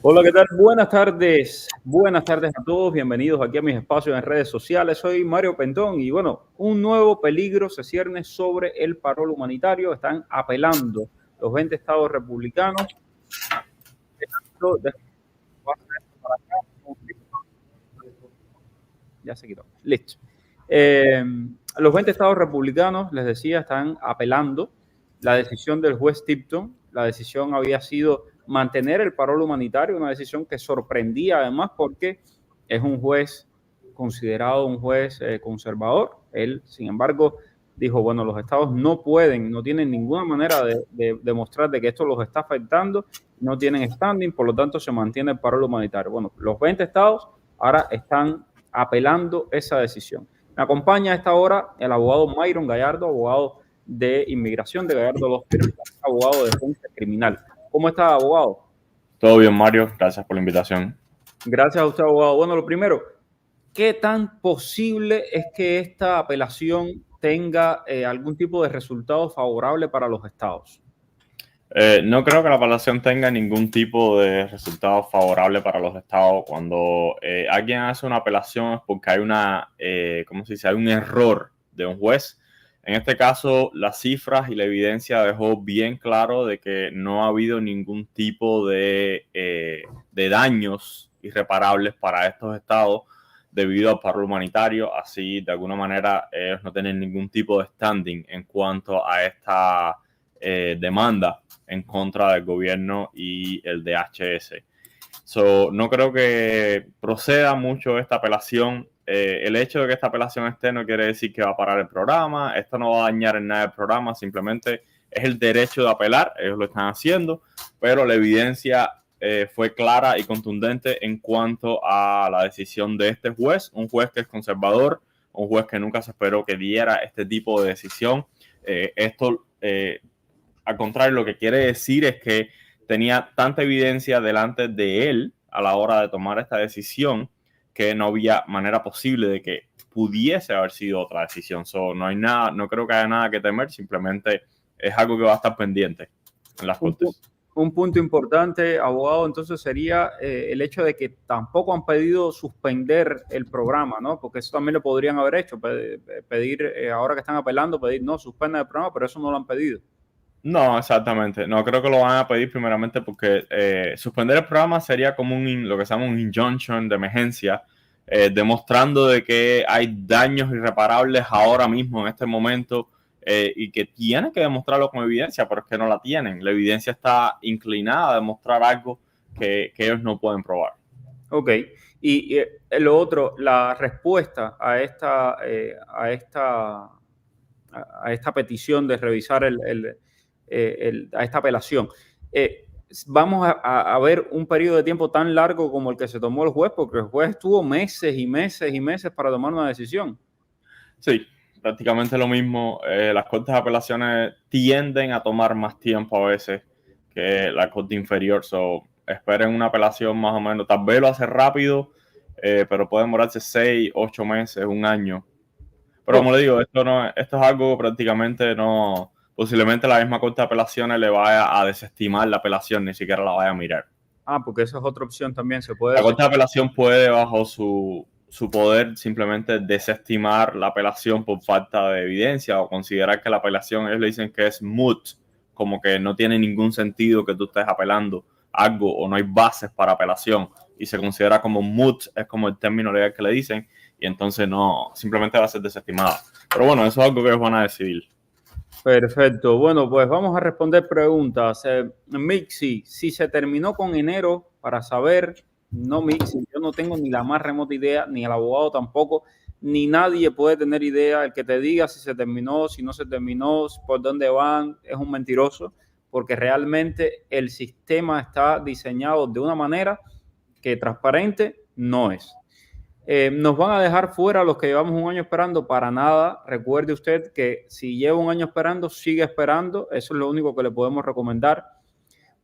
Hola, ¿qué tal? Buenas tardes. Buenas tardes a todos. Bienvenidos aquí a mis espacios en redes sociales. Soy Mario Pentón y bueno, un nuevo peligro se cierne sobre el parol humanitario. Están apelando los 20 estados republicanos. Ya se quitó. Listo. Eh, los 20 estados republicanos, les decía, están apelando la decisión del juez Tipton. La decisión había sido mantener el parol humanitario, una decisión que sorprendía además porque es un juez considerado un juez conservador. Él, sin embargo, dijo, bueno, los estados no pueden, no tienen ninguna manera de demostrar de que esto los está afectando, no tienen standing, por lo tanto se mantiene el parol humanitario. Bueno, los 20 estados ahora están apelando esa decisión. Me acompaña a esta hora el abogado Myron Gallardo, abogado de inmigración de Gallardo Law Firm, abogado de defensa criminal. ¿Cómo está, abogado? Todo bien, Mario. Gracias por la invitación. Gracias a usted, abogado. Bueno, lo primero, ¿qué tan posible es que esta apelación tenga algún tipo de resultado favorable para los estados? No creo que la apelación tenga ningún tipo de resultado favorable para los estados. Cuando alguien hace una apelación es porque hay ¿cómo se dice? Hay un error de un juez. En este caso, las cifras y la evidencia dejó bien claro de que no ha habido ningún tipo de daños irreparables para estos estados debido al paro humanitario. Así, de alguna manera, ellos no tienen ningún tipo de standing en cuanto a esta demanda en contra del gobierno y el DHS. No creo que proceda mucho esta apelación. El hecho de que esta apelación esté no quiere decir que va a parar el programa. Esto no va a dañar en nada el programa. Simplemente es el derecho de apelar. Ellos lo están haciendo. Pero la evidencia fue clara y contundente en cuanto a la decisión de este juez. Un juez que es conservador. Un juez que nunca se esperó que diera este tipo de decisión. Al contrario, lo que quiere decir es que tenía tanta evidencia delante de él a la hora de tomar esta decisión que no había manera posible de que pudiese haber sido otra decisión. No hay nada, no creo que haya nada que temer, simplemente es algo que va a estar pendiente en las cortes. Un punto importante, abogado, entonces sería el hecho de que tampoco han pedido suspender el programa, ¿no? Porque eso también lo podrían haber hecho, pedir, ahora que están apelando, pedir, no, suspendan el programa, pero eso no lo han pedido. No, exactamente. No creo que lo van a pedir primeramente porque suspender el programa sería como lo que se llama un injunction de emergencia, demostrando de que hay daños irreparables ahora mismo, en este momento, y que tienen que demostrarlo con evidencia, pero es que no la tienen. La evidencia está inclinada a demostrar algo que ellos no pueden probar. Ok. Y lo otro, la respuesta a esta petición de revisar a esta apelación. Vamos a ver un periodo de tiempo tan largo como el que se tomó el juez, porque el juez tuvo meses y meses y meses para tomar una decisión. Sí, prácticamente lo mismo. Las cortes de apelaciones tienden a tomar más tiempo a veces que la corte inferior. Esperen una apelación más o menos. Tal vez lo hace rápido, pero puede demorarse 6, 8 meses, un año. Pero Oh, como le digo, esto es algo que prácticamente no. Posiblemente la misma corte de apelaciones le vaya a desestimar la apelación, ni siquiera la vaya a mirar. porque esa es otra opción también, se puede La decir. Corte de Apelación puede, bajo su poder, simplemente desestimar la apelación por falta de evidencia o considerar que la apelación, ellos le dicen que es moot, como que no tiene ningún sentido que tú estés apelando algo o no hay bases para apelación y se considera como moot, es como el término legal que le dicen, y entonces no, simplemente va a ser desestimada. Pero bueno, eso es algo que ellos van a decidir. Perfecto. Bueno, pues vamos a responder preguntas. Mixi, si se terminó con enero para saber, no Mixi, yo no tengo ni la más remota idea, ni el abogado tampoco, ni nadie puede tener idea. El que te diga si se terminó, si no se terminó, por dónde van, es un mentiroso, porque realmente el sistema está diseñado de una manera que transparente no es. Nos van a dejar fuera los que llevamos un año esperando para nada. Recuerde usted que si lleva un año esperando, sigue esperando. Eso es lo único que le podemos recomendar.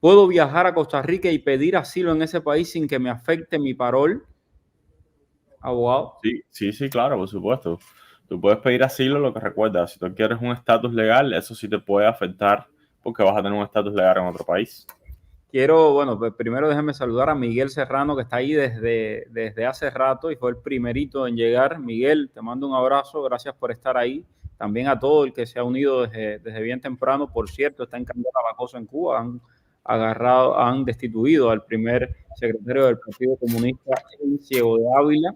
¿Puedo viajar a Costa Rica y pedir asilo en ese país sin que me afecte mi parol? Abogado. Sí, claro, por supuesto. Tú puedes pedir asilo, lo que recuerda, si tú quieres un estatus legal, eso sí te puede afectar porque vas a tener un estatus legal en otro país. Quiero, bueno, pues primero déjame saludar a Miguel Serrano, que está ahí desde hace rato y fue el primerito en llegar. Miguel, te mando un abrazo, gracias por estar ahí. También a todo el que se ha unido desde bien temprano. Por cierto, está en Candela la cosa en Cuba. Han destituido al primer secretario del Partido Comunista, Ciego de Ávila.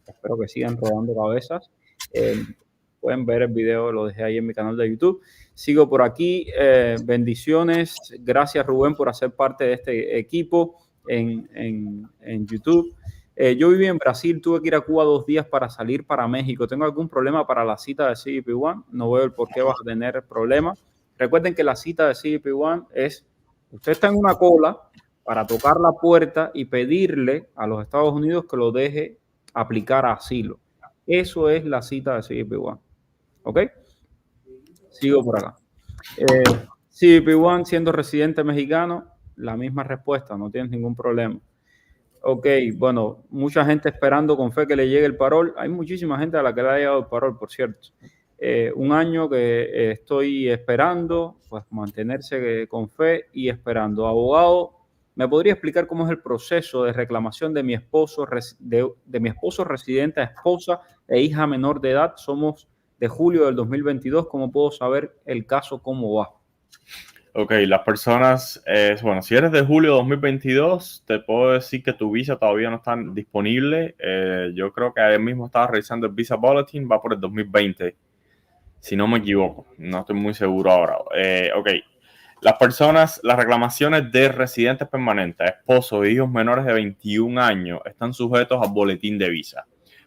Espero que sigan rodando cabezas. Pueden ver el video, lo dejé ahí en mi canal de YouTube. Sigo por aquí. Bendiciones. Gracias, Rubén, por hacer parte de este equipo en YouTube. Yo viví en Brasil, tuve que ir a Cuba 2 días para salir para México. ¿Tengo algún problema para la cita de CBP One? No veo el por qué vas a tener problemas. Recuerden que la cita de CBP One es, usted está en una cola para tocar la puerta y pedirle a los Estados Unidos que lo deje aplicar asilo. Eso es la cita de CBP One. ¿Ok? Sigo por acá. CBP One, siendo residente mexicano, la misma respuesta, no tienes ningún problema. Ok, bueno, mucha gente esperando con fe que le llegue el parol. Hay muchísima gente a la que le ha llegado el parol, por cierto. 1 año que estoy esperando, pues mantenerse con fe y esperando. Abogado, ¿me podría explicar cómo es el proceso de reclamación de mi esposo, de mi esposo residente a esposa e hija menor de edad? Somos de julio del 2022. ¿Cómo puedo saber el caso, cómo va? Ok, las personas, bueno, si eres de julio de 2022, te puedo decir que tu visa todavía no está disponible. Yo creo que ayer mismo estaba revisando el Visa Bulletin, va por el 2020, si no me equivoco. No estoy muy seguro ahora. Ok, las personas, las reclamaciones de residentes permanentes, esposos e hijos menores de 21 años, están sujetos al boletín de visa.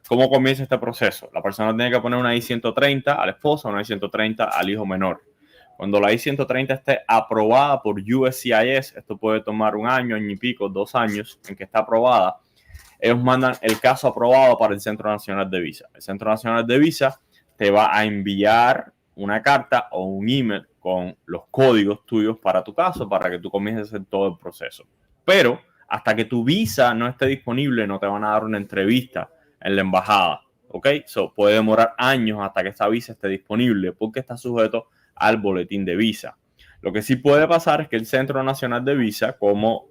¿Cómo comienza este proceso? La persona tiene que poner una I-130 al esposo, una I-130 al hijo menor. Cuando la I-130 esté aprobada por USCIS, esto puede tomar 1 año, año y pico, 2 años en que está aprobada, ellos mandan el caso aprobado para el Centro Nacional de Visa. El Centro Nacional de Visa te va a enviar una carta o un email con los códigos tuyos para tu caso, para que tú comiences a hacer todo el proceso. Pero hasta que tu visa no esté disponible, no te van a dar una entrevista en la embajada. ¿Ok? So, puede demorar años hasta que esta visa esté disponible porque está sujeto al boletín de visa. Lo que sí puede pasar es que el Centro Nacional de Visa, como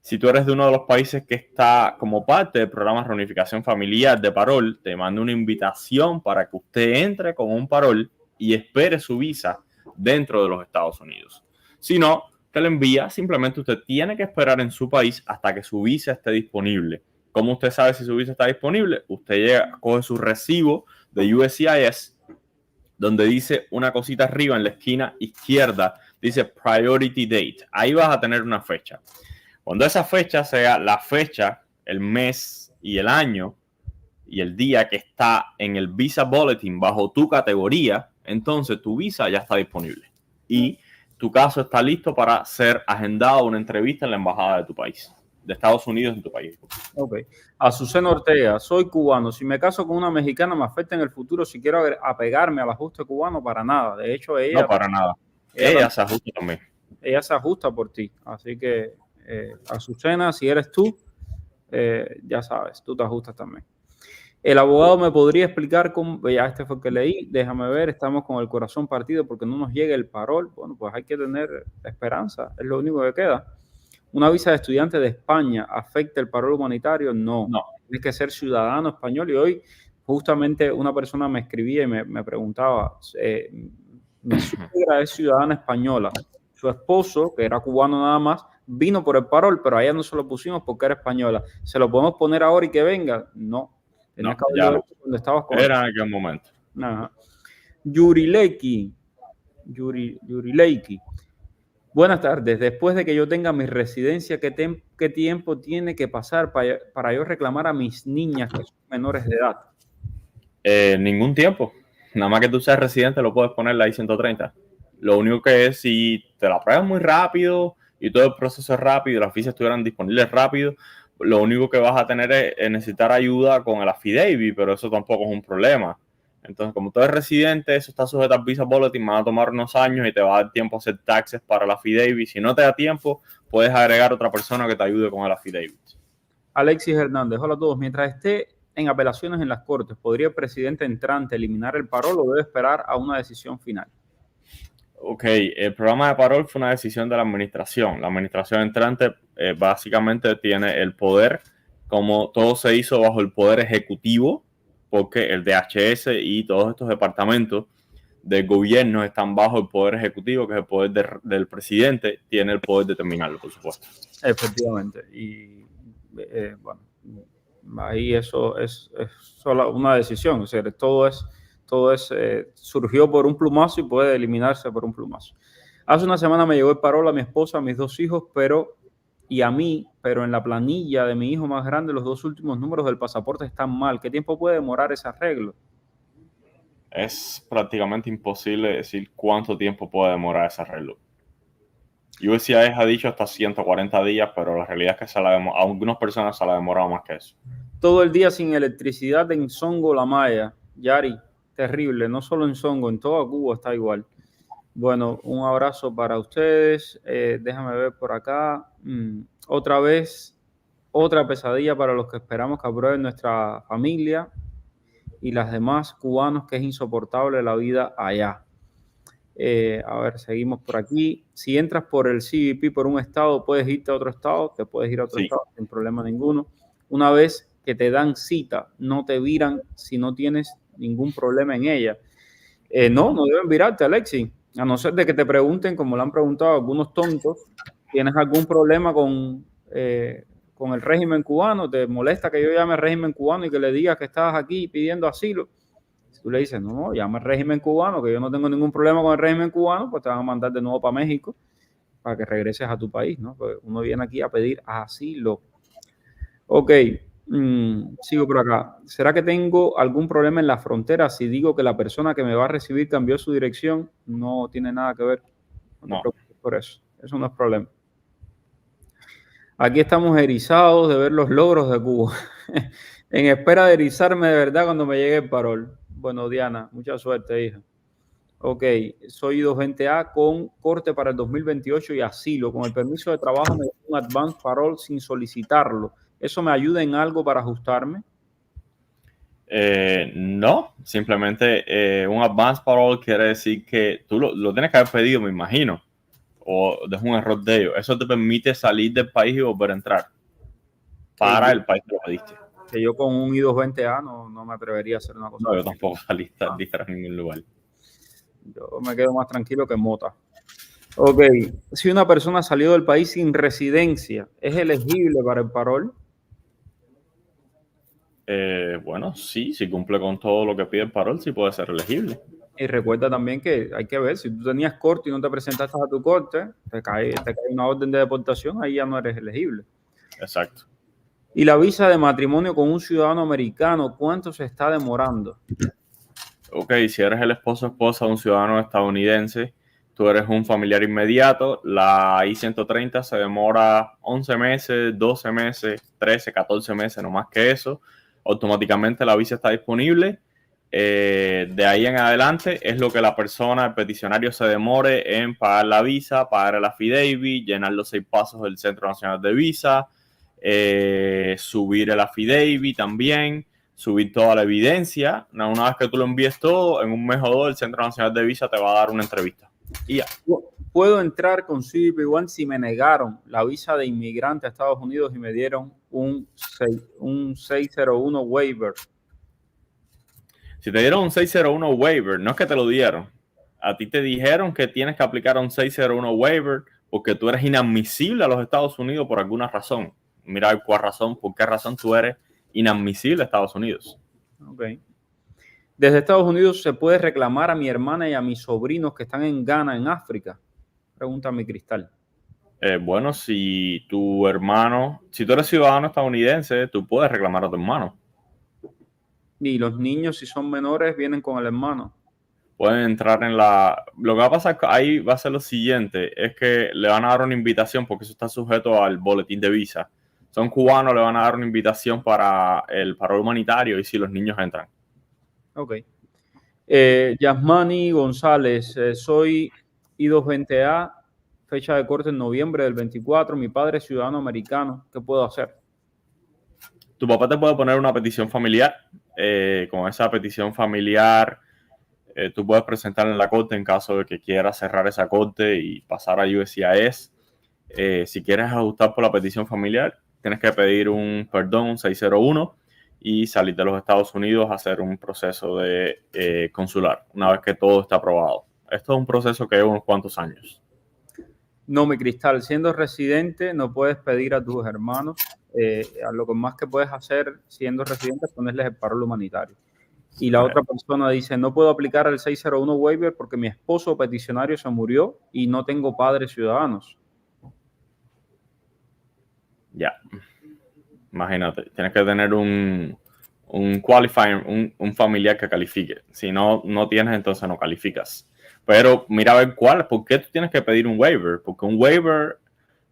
si tú eres de uno de los países que está como parte del programa de reunificación familiar de parol, te manda una invitación para que usted entre con un parol y espere su visa dentro de los Estados Unidos. Si no, te la envía, simplemente usted tiene que esperar en su país hasta que su visa esté disponible. ¿Cómo usted sabe si su visa está disponible? Usted llega, coge su recibo de USCIS, donde dice una cosita arriba en la esquina izquierda, dice Priority Date. Ahí vas a tener una fecha. Cuando esa fecha sea la fecha, el mes y el año y el día que está en el Visa Bulletin bajo tu categoría, entonces tu visa ya está disponible. Y tu caso está listo para ser agendado una entrevista en la embajada de tu país, de Estados Unidos en tu país. Ok. Azucena Ortega, soy cubano. Si me caso con una mexicana, ¿me afecta en el futuro si quiero apegarme al ajuste cubano? Para nada. De hecho, ella... No, para nada. Ella se ajusta también. Ella se ajusta por ti. Así que, Azucena, si eres tú, ya sabes, tú te ajustas también. El abogado me podría explicar cómo, ya este fue el que leí, déjame ver, estamos con el corazón partido porque no nos llega el parol. Bueno, pues hay que tener esperanza, es lo único que queda. ¿Una visa de estudiante de España afecta el parol humanitario? No. Tienes que ser ciudadano español. Y hoy justamente una persona me escribía y me preguntaba, mi suegra es ciudadana española, su esposo, que era cubano nada más, vino por el parol, pero a ella no se lo pusimos porque era española. ¿Se lo podemos poner ahora y que venga? No. No, ya no. Cuando estabas con era en aquel momento. Ajá. Yurileiki. Buenas tardes. Después de que yo tenga mi residencia, ¿qué tiempo tiene que pasar para yo reclamar a mis niñas que son menores de edad? Ningún tiempo. Nada más que tú seas residente lo puedes poner la I-130. Lo único que es si te la pruebas muy rápido y todo el proceso es rápido y las visas estuvieran disponibles rápido, lo único que vas a tener es necesitar ayuda con el affidavit, pero eso tampoco es un problema. Entonces, como tú eres residente, eso está sujeto al Visa Bulletin, van a tomar unos años y te va a dar tiempo a hacer taxes para el affidavit. Si no te da tiempo, puedes agregar otra persona que te ayude con el affidavit. Alexis Hernández, hola a todos. Mientras esté en apelaciones en las cortes, ¿podría el presidente entrante eliminar el parol o debe esperar a una decisión final? Ok, el programa de parol fue una decisión de la administración. La administración entrante básicamente tiene el poder, como todo se hizo bajo el poder ejecutivo, porque el DHS y todos estos departamentos del gobierno están bajo el poder ejecutivo, que es el poder del presidente, tiene el poder de determinarlo, por supuesto. Efectivamente. Y bueno, ahí eso es solo una decisión. O sea, todo surgió por un plumazo y puede eliminarse por un plumazo. Hace una semana me llegó el parol a mi esposa, a mis 2 hijos, y a mí, pero en la planilla de mi hijo más grande, los 2 últimos números del pasaporte están mal. ¿Qué tiempo puede demorar ese arreglo? Es prácticamente imposible decir cuánto tiempo puede demorar ese arreglo. USCIS ha dicho hasta 140 días, pero la realidad es que a algunas personas se la demora más que eso. Todo el día sin electricidad en Songo, La Maya. Yari, terrible, no solo en Songo, en toda Cuba está igual. Bueno, un abrazo para ustedes. Déjame ver por acá. Otra vez, otra pesadilla para los que esperamos que aprueben nuestra familia y las demás cubanos, que es insoportable la vida allá. A ver, seguimos por aquí. Si entras por el CBP por un estado, puedes irte a otro estado, te puedes ir a otro estado sin problema ninguno. Una vez que te dan cita, no te viran si no tienes ningún problema en ella. No deben virarte, Alexi, a no ser de que te pregunten, como le han preguntado algunos tontos, ¿tienes algún problema con el régimen cubano? ¿Te molesta que yo llame al régimen cubano y que le diga que estás aquí pidiendo asilo? Si tú le dices, no, llama al régimen cubano, que yo no tengo ningún problema con el régimen cubano, pues te van a mandar de nuevo para México para que regreses a tu país, ¿no? Pues uno viene aquí a pedir asilo. Ok, sigo por acá. ¿Será que tengo algún problema en la frontera si digo que la persona que me va a recibir cambió su dirección? No tiene nada que ver. No te preocupes por eso. Eso no es problema. Aquí estamos erizados de ver los logros de Cuba. En espera de erizarme de verdad cuando me llegue el parol. Bueno, Diana, mucha suerte, hija. Ok, soy I220A con corte para el 2028 y asilo. Con el permiso de trabajo me da un advance parole sin solicitarlo. ¿Eso me ayuda en algo para ajustarme? No, simplemente un advance parole quiere decir que tú lo tienes que haber pedido, me imagino, o es un error de ellos. Eso te permite salir del país y volver a entrar para el país que lo pediste. Que yo con un I220A no me atrevería a hacer una cosa. No, yo tampoco salí en ningún lugar. Yo me quedo más tranquilo que Mota. Ok, si una persona salió del país sin residencia, ¿es elegible para el parol? Bueno, sí, si cumple con todo lo que pide el parol, sí puede ser elegible. Y recuerda también que hay que ver, si tú tenías corte y no te presentaste a tu corte, te cae una orden de deportación, ahí ya no eres elegible. Exacto. Y la visa de matrimonio con un ciudadano americano, ¿cuánto se está demorando? Ok, si eres el esposo o esposa de un ciudadano estadounidense, tú eres un familiar inmediato, la I-130 se demora 11 meses, 12 meses, 13, 14 meses, no más que eso. Automáticamente la visa está disponible. De ahí en adelante es lo que la persona, el peticionario, se demore en pagar la visa, pagar el affidavit, llenar los 6 pasos del Centro Nacional de Visa, subir el affidavit también, subir toda la evidencia. Una vez que tú lo envíes todo, en un mes o dos, el Centro Nacional de Visa te va a dar una entrevista. Y ya. ¿Puedo entrar con CBP-1 si me negaron la visa de inmigrante a Estados Unidos y me dieron un 601 waiver? Si te dieron un 601 waiver, no es que te lo dieron. A ti te dijeron que tienes que aplicar un 601 waiver porque tú eres inadmisible a los Estados Unidos por alguna razón. Mira por qué razón tú eres inadmisible a Estados Unidos. Ok. Desde Estados Unidos se puede reclamar a mi hermana y a mis sobrinos que están en Ghana, en África. Pregunta mi Cristal. Bueno, si tú eres ciudadano estadounidense, tú puedes reclamar a tu hermano. Y los niños, si son menores, vienen con el hermano. Pueden entrar Lo que va a pasar ahí va a ser lo siguiente, es que le van a dar una invitación, porque eso está sujeto al boletín de visa. Son cubanos, le van a dar una invitación para el parol humanitario y si los niños entran. Ok. Yasmani González, soy I220A, fecha de corte en noviembre del 24, mi padre es ciudadano americano, ¿qué puedo hacer? Tu papá te puede poner una petición familiar, con esa petición familiar tú puedes presentarla en la corte en caso de que quieras cerrar esa corte y pasar a USCIS. Si quieres ajustar por la petición familiar, tienes que pedir un perdón, un 601, y salir de los Estados Unidos a hacer un proceso de consular, una vez que todo está aprobado. Esto es un proceso que lleva unos cuantos años. No, mi Cristal, siendo residente no puedes pedir a tus hermanos, a lo que más que puedes hacer siendo residente es ponerles el paro humanitario. Y la otra persona dice, no puedo aplicar el 601 waiver porque mi esposo peticionario se murió y no tengo padres ciudadanos. Ya. Imagínate, tienes que tener un qualifier, un familiar que califique. Si no tienes, entonces no calificas. Pero mira a ver por qué tú tienes que pedir un waiver. Porque un waiver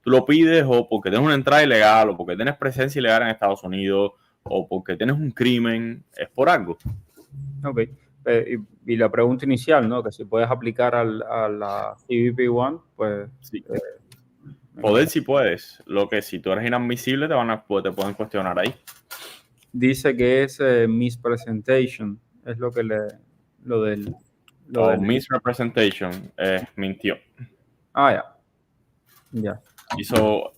tú lo pides o porque tienes una entrada ilegal o porque tienes presencia ilegal en Estados Unidos o porque tienes un crimen. Es por algo. Ok. Y la pregunta inicial, ¿no? Que si puedes aplicar a la CBP-1, pues... Sí. Poder si puedes. Lo que si tú eres inadmisible te pueden cuestionar ahí. Dice que es mispresentation. Es lo que lo del... Misrepresentation. Mintió. Ya.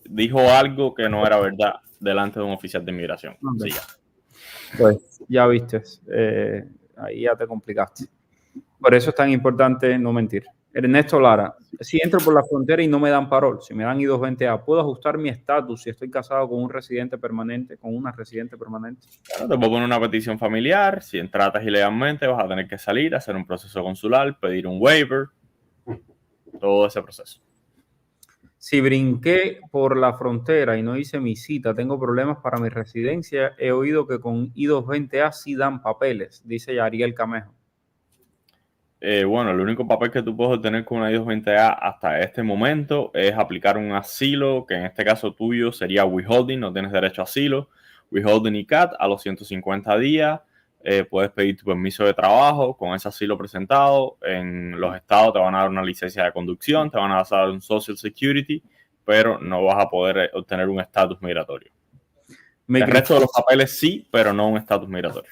Dijo algo que no era verdad delante de un oficial de inmigración. Okay. Sí, ya. Pues ya viste, ahí ya te complicaste. Por eso es tan importante no mentir. Ernesto Lara, si entro por la frontera y no me dan parol, si me dan I-220A, ¿puedo ajustar mi estatus si estoy casado con un residente permanente, con una residente permanente? Claro, te puedo poner una petición familiar. Si entratas ilegalmente, vas a tener que salir, hacer un proceso consular, pedir un waiver, todo ese proceso. Si brinqué por la frontera y no hice mi cita, tengo problemas para mi residencia. He oído que con I-220A sí dan papeles, dice Yariel Camejo. Bueno, el único papel que tú puedes obtener con una I-220A hasta este momento es aplicar un asilo, que en este caso tuyo sería withholding, no tienes derecho a asilo, withholding y CAT a los 150 días. Puedes pedir tu permiso de trabajo con ese asilo presentado. En los estados te van a dar una licencia de conducción, te van a dar un Social Security, pero no vas a poder obtener un estatus migratorio. El resto de los papeles sí, pero no un estatus migratorio.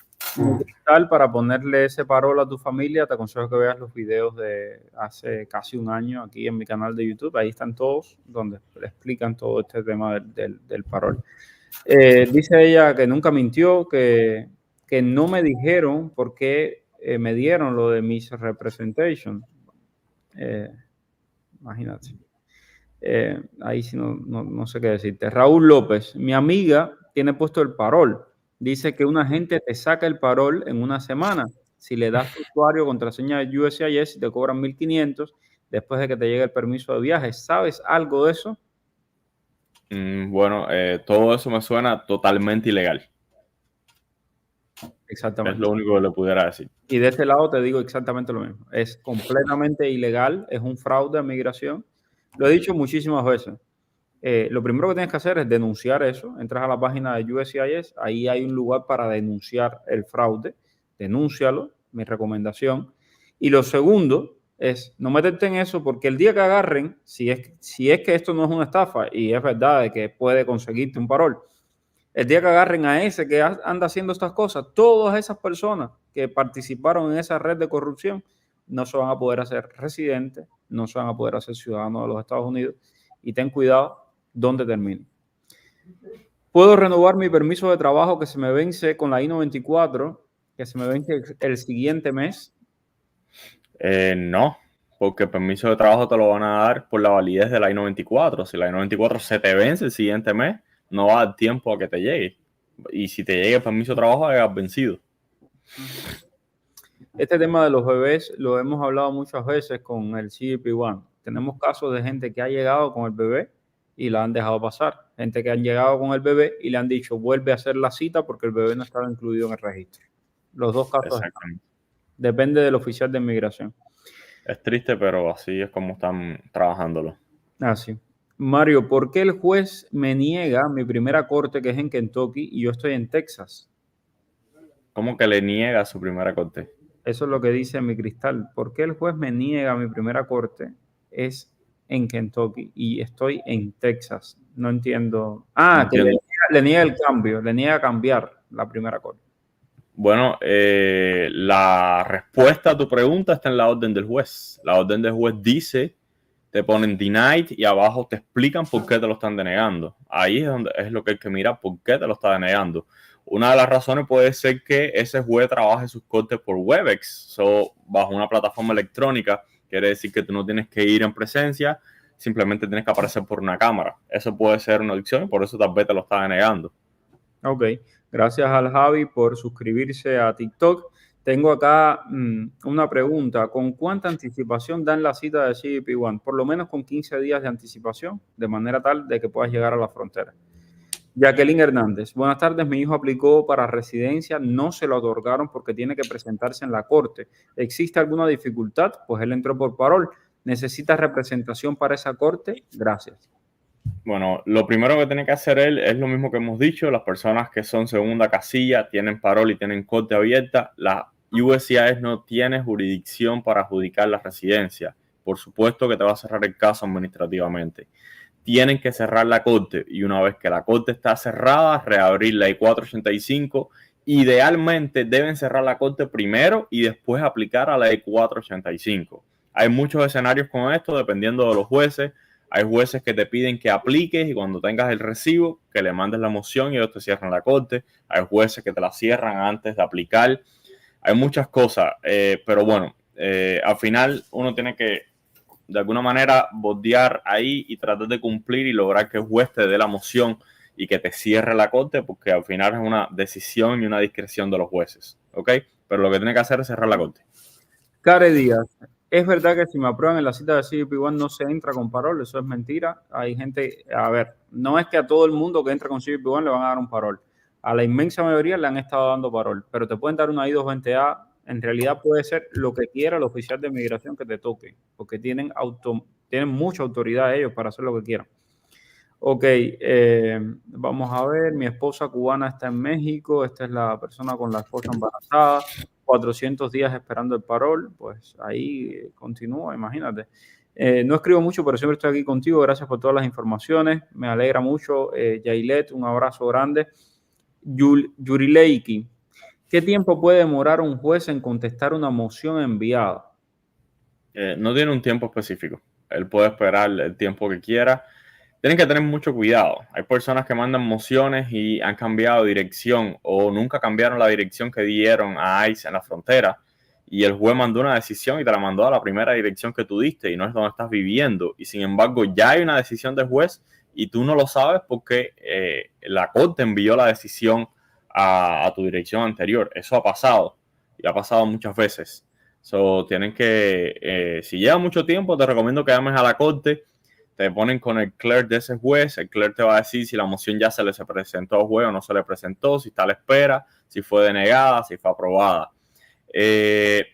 Para ponerle ese parol a tu familia, te aconsejo que veas los videos de hace casi un año aquí en mi canal de YouTube. Ahí están todos, donde explican todo este tema del parol. Dice ella que nunca mintió, que no me dijeron por qué me dieron lo de misrepresentation. Imagínate. Ahí sí no sé qué decirte. Raúl López, mi amiga tiene puesto el parol. Dice que un agente te saca el parol en una semana. Si le das tu usuario, contraseña de USCIS, te cobran 1,500 después de que te llegue el permiso de viaje. ¿Sabes algo de eso? Bueno, todo eso me suena totalmente ilegal. Exactamente. Es lo único que le pudiera decir. Y de este lado te digo exactamente lo mismo. Es completamente ilegal, es un fraude a migración. Lo he dicho muchísimas veces. Lo primero que tienes que hacer es denunciar eso. Entras a la página de USCIS, ahí hay un lugar para denunciar el fraude. Denúncialo, mi recomendación. Y lo segundo es no meterte en eso porque el día que agarren, si es que esto no es una estafa y es verdad de que puede conseguirte un parol, el día que agarren a ese que anda haciendo estas cosas, todas esas personas que participaron en esa red de corrupción no se van a poder hacer residentes, no se van a poder hacer ciudadanos de los Estados Unidos. Y ten cuidado dónde termine. ¿Puedo renovar mi permiso de trabajo que se me vence con la I-94, que se me vence el siguiente mes? No, porque el permiso de trabajo te lo van a dar por la validez de la I-94. Si la I-94 se te vence el siguiente mes, no va a dar tiempo a que te llegue. Y si te llega el permiso de trabajo, hayas vencido. Este tema de los bebés lo hemos hablado muchas veces con el CBP-1. Tenemos casos de gente que ha llegado con el bebé y la han dejado pasar. Gente que han llegado con el bebé y le han dicho, vuelve a hacer la cita porque el bebé no estaba incluido en el registro. Los dos casos están. Depende del oficial de inmigración. Es triste, pero así es como están trabajándolo. Así. Mario, ¿por qué el juez me niega mi primera corte que es en Kentucky y yo estoy en Texas? ¿Cómo que le niega su primera corte? Eso es lo que dice mi Cristal. ¿Por qué el juez me niega mi primera corte? Es en Kentucky y estoy en Texas. No entiendo. Que le niega el cambio, le niega cambiar la primera corte. Bueno, la respuesta a tu pregunta está en la orden del juez. La orden del juez dice, te ponen denied y abajo te explican por qué te lo están denegando. Ahí es donde es lo que hay que mirar, por qué te lo está denegando. Una de las razones puede ser que ese juez trabaje sus cortes por Webex, bajo una plataforma electrónica. Quiere decir que tú no tienes que ir en presencia, simplemente tienes que aparecer por una cámara. Eso puede ser una adicción y por eso tal vez te lo está denegando. Ok, gracias al Javi por suscribirse a TikTok. Tengo acá una pregunta. ¿Con cuánta anticipación dan la cita de CBP One? Por lo menos con 15 días de anticipación, de manera tal de que puedas llegar a la frontera. Jacqueline Hernández. Buenas tardes. Mi hijo aplicó para residencia. No se lo otorgaron porque tiene que presentarse en la corte. ¿Existe alguna dificultad? Pues él entró por parol. ¿Necesita representación para esa corte? Gracias. Bueno, lo primero que tiene que hacer él es lo mismo que hemos dicho. Las personas que son segunda casilla, tienen parol y tienen corte abierta, la USCIS no tiene jurisdicción para adjudicar la residencia. Por supuesto que te va a cerrar el caso administrativamente. Tienen que cerrar la corte y una vez que la corte está cerrada, reabrir la I-485. Idealmente deben cerrar la corte primero y después aplicar a la I-485. Hay muchos escenarios con esto dependiendo de los jueces. Hay jueces que te piden que apliques y cuando tengas el recibo, que le mandes la moción y ellos te cierran la corte. Hay jueces que te la cierran antes de aplicar. Hay muchas cosas, pero bueno, al final uno tiene que, de alguna manera, bordear ahí y tratar de cumplir y lograr que el juez te dé la moción y que te cierre la corte, porque al final es una decisión y una discreción de los jueces, ¿ok? Pero lo que tiene que hacer es cerrar la corte. Care Díaz. Es verdad que si me aprueban en la cita de CBP One no se entra con parol, eso es mentira. Hay gente, a ver, no es que a todo el mundo que entra con CBP One le van a dar un parol. A la inmensa mayoría le han estado dando parol, pero te pueden dar una I-220A. En realidad puede ser lo que quiera el oficial de migración que te toque, porque tienen mucha autoridad ellos para hacer lo que quieran. Ok, vamos a ver, mi esposa cubana está en México, esta es la persona con la esposa embarazada, 400 días esperando el parol, pues ahí continúa, imagínate. No escribo mucho, pero siempre estoy aquí contigo, gracias por todas las informaciones, me alegra mucho. Yailet, un abrazo grande. Yurileiki, ¿qué tiempo puede demorar un juez en contestar una moción enviada? No tiene un tiempo específico, él puede esperar el tiempo que quiera. Tienen que tener mucho cuidado. Hay personas que mandan mociones y han cambiado de dirección o nunca cambiaron la dirección que dieron a ICE en la frontera y el juez mandó una decisión y te la mandó a la primera dirección que tú diste y no es donde estás viviendo. Y sin embargo ya hay una decisión del juez y tú no lo sabes porque la corte envió la decisión a tu dirección anterior. Eso ha pasado y ha pasado muchas veces. Tienen que, si lleva mucho tiempo, te recomiendo que llames a la corte. Te ponen con el clerk de ese juez, el clerk te va a decir si la moción ya se le presentó al juez o no se le presentó, si está a la espera, si fue denegada, si fue aprobada.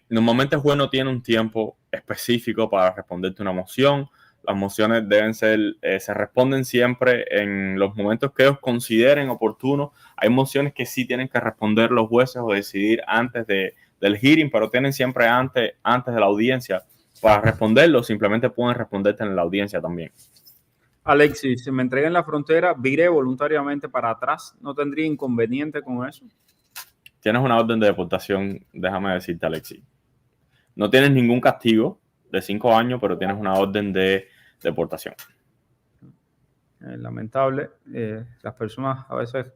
Normalmente el juez no tiene un tiempo específico para responderte una moción. Las mociones deben ser, se responden siempre en los momentos que ellos consideren oportunos. Hay mociones que sí tienen que responder los jueces o decidir antes del hearing, pero tienen siempre antes de la audiencia para responderlo, simplemente pueden responderte en la audiencia también. Alexis, si me entregué en la frontera, viré voluntariamente para atrás. ¿No tendría inconveniente con eso? Tienes una orden de deportación, déjame decirte, Alexis. No tienes ningún castigo de 5 años, pero tienes una orden de deportación. Lamentable. Las personas a veces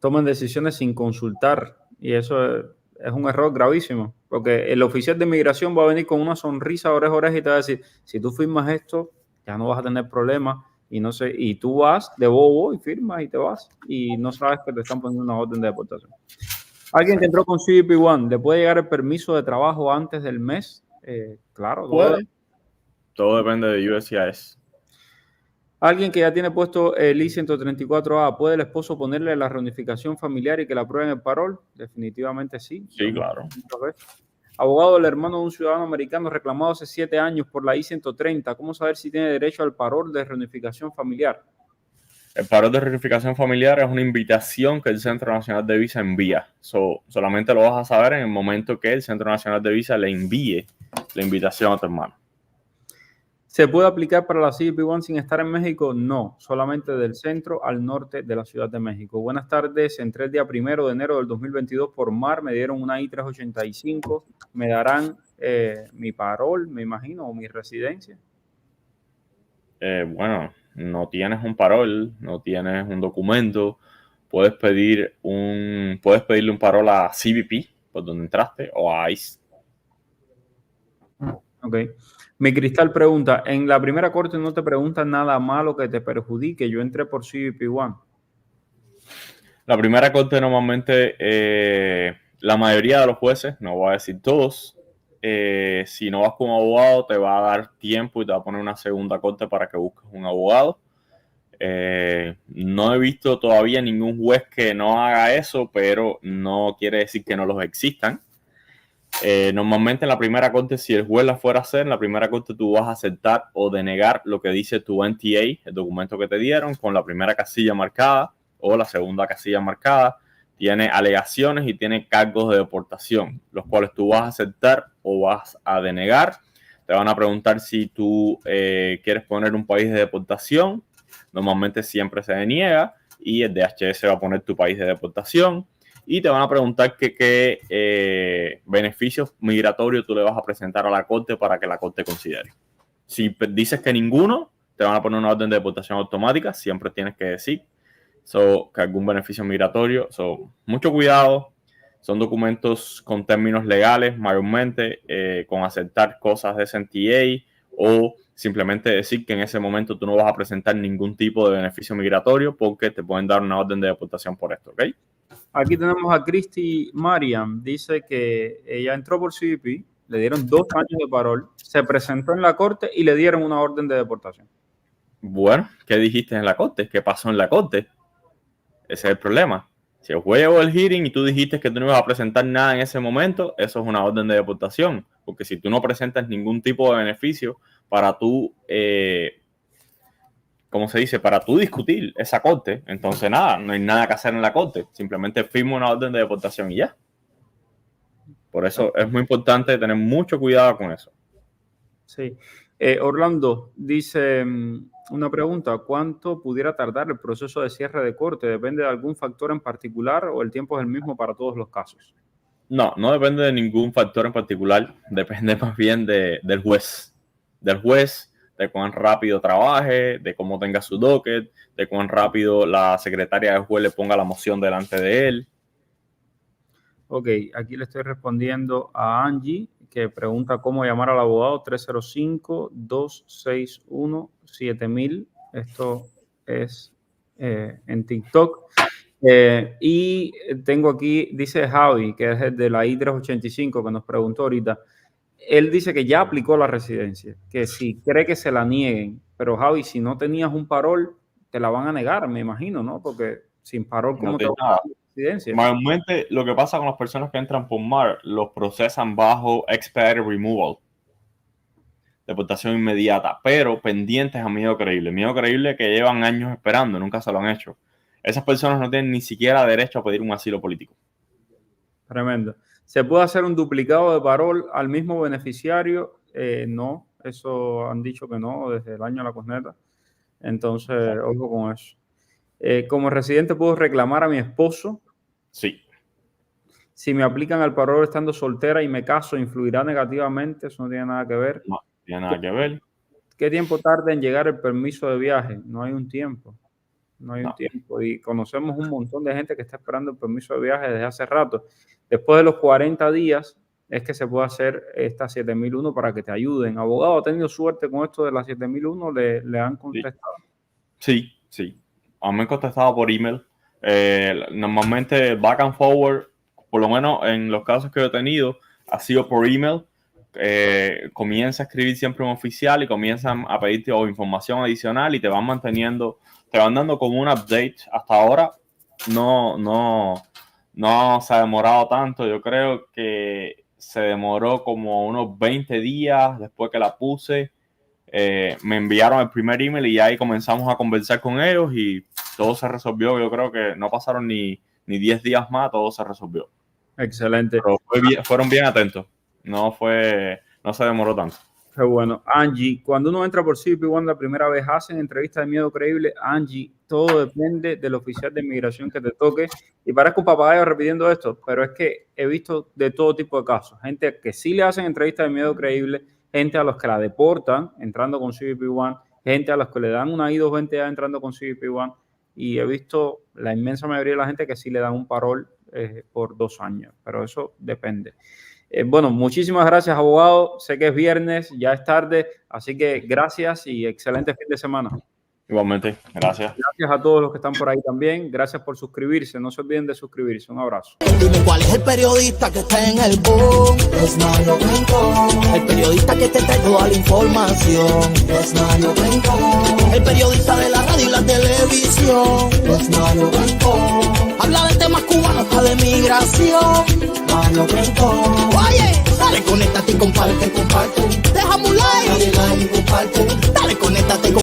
toman decisiones sin consultar y eso es un error gravísimo, porque el oficial de migración va a venir con una sonrisa oreja a oreja y te va a decir, si tú firmas esto, ya no vas a tener problemas y no sé, y tú vas de bobo y firmas y te vas y no sabes que te están poniendo una orden de deportación. Alguien que entró con CBP One, ¿le puede llegar el permiso de trabajo antes del mes? Claro, todo depende de USCIS. Alguien que ya tiene puesto el I-134A, ¿puede el esposo ponerle la reunificación familiar y que la aprueben el parol? Definitivamente sí. Sí, claro. Abogado del hermano de un ciudadano americano reclamado hace 7 años por la I-130. ¿Cómo saber si tiene derecho al parol de reunificación familiar? El parol de reunificación familiar es una invitación que el Centro Nacional de Visa envía. Solamente lo vas a saber en el momento que el Centro Nacional de Visa le envíe la invitación a tu hermano. ¿Se puede aplicar para la CBP-1 sin estar en México? No, solamente del centro al norte de la Ciudad de México. Buenas tardes, entré el día 1 de enero del 2022 por mar, me dieron una I-385, me darán mi parol, me imagino, o mi residencia. Bueno, no tienes un parol, no tienes un documento, puedes pedirle un parol a CBP, por donde entraste, o a ICE. Ok. Mi Cristal pregunta, en la primera corte no te preguntan nada malo que te perjudique, yo entré por CBP-1. La primera corte normalmente, la mayoría de los jueces, no voy a decir todos, si no vas con un abogado te va a dar tiempo y te va a poner una segunda corte para que busques un abogado. No he visto todavía ningún juez que no haga eso, pero no quiere decir que no los existan. Normalmente en la primera corte, si el juez la fuera a hacer, en la primera corte tú vas a aceptar o denegar lo que dice tu NTA, el documento que te dieron, con la primera casilla marcada o la segunda casilla marcada. Tiene alegaciones y tiene cargos de deportación, los cuales tú vas a aceptar o vas a denegar. Te van a preguntar si tú quieres poner un país de deportación. Normalmente siempre se deniega y el DHS va a poner tu país de deportación. Y te van a preguntar qué beneficios migratorios tú le vas a presentar a la corte para que la corte considere. Si dices que ninguno, te van a poner una orden de deportación automática. Siempre tienes que decir que algún beneficio migratorio. Mucho cuidado. Son documentos con términos legales, mayormente, con aceptar cosas de SNTA o simplemente decir que en ese momento tú no vas a presentar ningún tipo de beneficio migratorio porque te pueden dar una orden de deportación por esto, ¿ok? Aquí tenemos a Christy Mariam, dice que ella entró por CBP, le dieron 2 años de parol, se presentó en la corte y le dieron una orden de deportación. Bueno, ¿qué dijiste en la corte? ¿Qué pasó en la corte? Ese es el problema. Si el juez llevó el hearing y tú dijiste que tú no ibas a presentar nada en ese momento, eso es una orden de deportación. Porque si tú no presentas ningún tipo de beneficio para tú, ¿cómo se dice? Para tú discutir esa corte, entonces nada, no hay nada que hacer en la corte. Simplemente firma una orden de deportación y ya. Por eso es muy importante tener mucho cuidado con eso. Sí. Orlando dice una pregunta, ¿cuánto pudiera tardar el proceso de cierre de corte? ¿Depende de algún factor en particular o el tiempo es el mismo para todos los casos? No, no depende de ningún factor en particular, depende más bien del juez. Del juez, de cuán rápido trabaje, de cómo tenga su docket, de cuán rápido la secretaria del juez le ponga la moción delante de él. Ok, aquí le estoy respondiendo a Angie, que pregunta cómo llamar al abogado 305-261-7000. Esto es en TikTok. Y tengo aquí, dice Javi, que es el de la I-385, que nos preguntó ahorita. Él dice que ya aplicó la residencia, que si cree que se la nieguen. Pero Javi, si no tenías un parol, te la van a negar, me imagino, ¿no? Porque sin parol, ¿cómo te van a dar la residencia? Mayormente lo que pasa con las personas que entran por mar, los procesan bajo expedited removal, deportación inmediata, pero pendientes a miedo creíble que llevan años esperando, nunca se lo han hecho. Esas personas no tienen ni siquiera derecho a pedir un asilo político. Tremendo. ¿Se puede hacer un duplicado de parol al mismo beneficiario? No, eso han dicho que no desde el año de la corneta. Entonces, ojo con eso. Como residente, ¿puedo reclamar a mi esposo? Sí. Si me aplican al parol estando soltera y me caso, ¿influirá negativamente? Eso no tiene nada que ver. No tiene nada que ver. ¿Qué tiempo tarda en llegar el permiso de viaje? No hay un tiempo. No hay un tiempo. Y conocemos un montón de gente que está esperando el permiso de viaje desde hace rato. Después de los 40 días es que se puede hacer esta 7001 para que te ayuden. ¿Abogado ha tenido suerte con esto de la 7001? ¿Le han contestado? Sí. A mí me han contestado por email. Normalmente back and forward, por lo menos en los casos que he tenido, ha sido por email. Comienza a escribir siempre un oficial y comienzan a pedirte información adicional y te van manteniendo, te van dando como un update. Hasta ahora no se ha demorado tanto. Yo creo que se demoró como unos 20 días después que la puse. Me enviaron el primer email y ahí comenzamos a conversar con ellos y todo se resolvió. Yo creo que no pasaron ni 10 días más, todo se resolvió. Excelente. Pero fueron bien atentos. No se demoró tanto. Qué bueno. Angie, cuando uno entra por CBP One la primera vez, hacen entrevistas de miedo creíble. Angie, todo depende del oficial de inmigración que te toque. Y parezco un papagayo repitiendo esto, pero es que he visto de todo tipo de casos. Gente que sí le hacen entrevistas de miedo creíble, gente a los que la deportan entrando con CBP One, gente a los que le dan una I-220A entrando con CBP One. Y he visto la inmensa mayoría de la gente que sí le dan un parol por 2 años, pero eso depende. Bueno, muchísimas gracias, abogado. Sé que es viernes, ya es tarde, así que gracias y excelente fin de semana. Igualmente, gracias. Gracias a todos los que están por ahí también. Gracias por suscribirse. No se olviden de suscribirse. Un abrazo. Dime cuál es el periodista que está en el boom. Es Mario Rincón. El periodista que te trae toda la información. Es Mario Rincón. El periodista de la radio y la televisión. Es Mario Rincón. Habla de temas cubanos hasta de migración. Mario Rincón. Oye, dale, conéctate y comparte. Déjame un like. Dale, comparte. Dale, conéctate.